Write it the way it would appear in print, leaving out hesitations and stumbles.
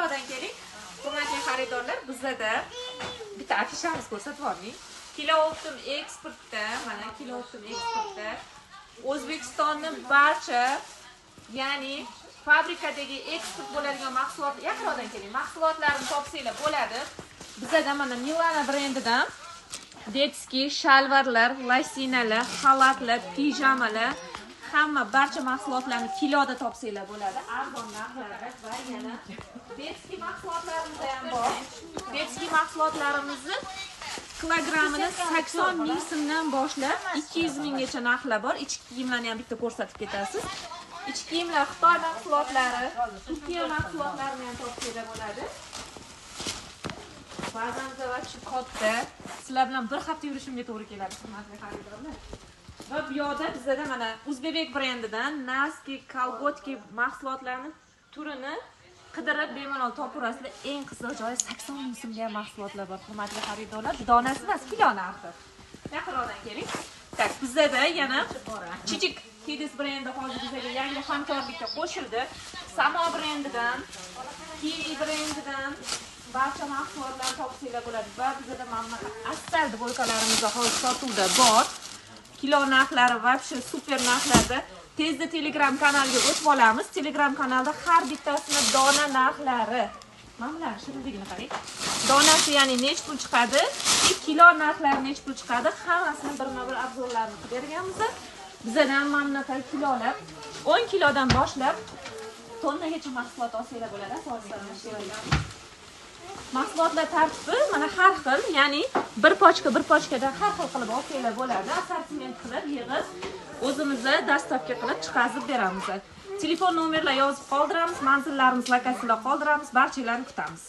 Yaqinroqdan keling. Hurmatli xaridorlar, bizda bitta afishamiz ko'rsatib yuboring. Kilo optim eksportda, mana kilo optim eksportda O'zbekistonning barcha, ya'ni fabrikadagi eksport bo'ladigan mahsulot, yaqinroqdan keling, mahsulotlarni topsanglar bo'ladi. Bizda mana Milana brendidan detskiy shalvarlar, lasinalar, xalatlar, pijamalar, hamma barcha mahsulotlarni kiloda topsanglar bo'ladi. Arzon narxlarda va yana detskiy mahsulotlarimiz ham bor. Detskiy mahsulotlarimizni kilogrammini 80 ming so'mdan boshlab 200 minggacha narxlar bor. Ichki kiyimlarni ham bitta ko'rsatib ketasiz. Ichki kiyimlar Xitoy mahsulotlari, Turkiya mahsulotlarini ham topsanglar bo'ladi. Ba'zanizda vaqti katta, sizlar bilan bir hafta yurishimga to'g'ri keladi, hurmatli xaridorlar. Va bu yoqda bizda mana Uzbek brendidan Naski, Kalgotki mahsulotlarning turini qidirib bemalol topaverasizlar. Eng qizig'i joyi 80 ming so'mga mahsulotlar bor, hurmatli xaridorlar. Donasi emas, kilo narxi. Yaqinroqdan keling. Tak, bizda yana Chichik Kidis brendi hozir bizga yangi hamkorlikka qo'shildi. Samo brendidan, Kiwi brendidan barcha mahsulotlarni topsanglar bo'ladi. Va bizda mana astal bo'lkalarimiz hozir sotuvda bor. Kilo narxlari va super narxlarda. Tezda Telegram kanaliga o'tib olamiz. Telegram kanalda har bittasini dona narxlari. Mana shunligini qarang. Donasi ya'ni nech pul chiqadi, kilo narxlari nech pul chiqadi, hammasini birma-bir obzorlarini qilib berganmiz. Bizdan mana bunaqa kilolar 10 kilodan boshlab tonnagacha mahsulot olsanglar bo'ladi, asoslarni. Mahsulotlar tartibi mana har xil, ya'ni bir pochkadan har xil qilib olsanglar bo'ladi. Assortiment qilib yig'ib o'zimizda dastavka qilib chiqazib beramiz. Telefon nomerlar yozib qoldiramiz, manzillarimiz, lokatsiyalar qoldiramiz, barchalarni kutamiz.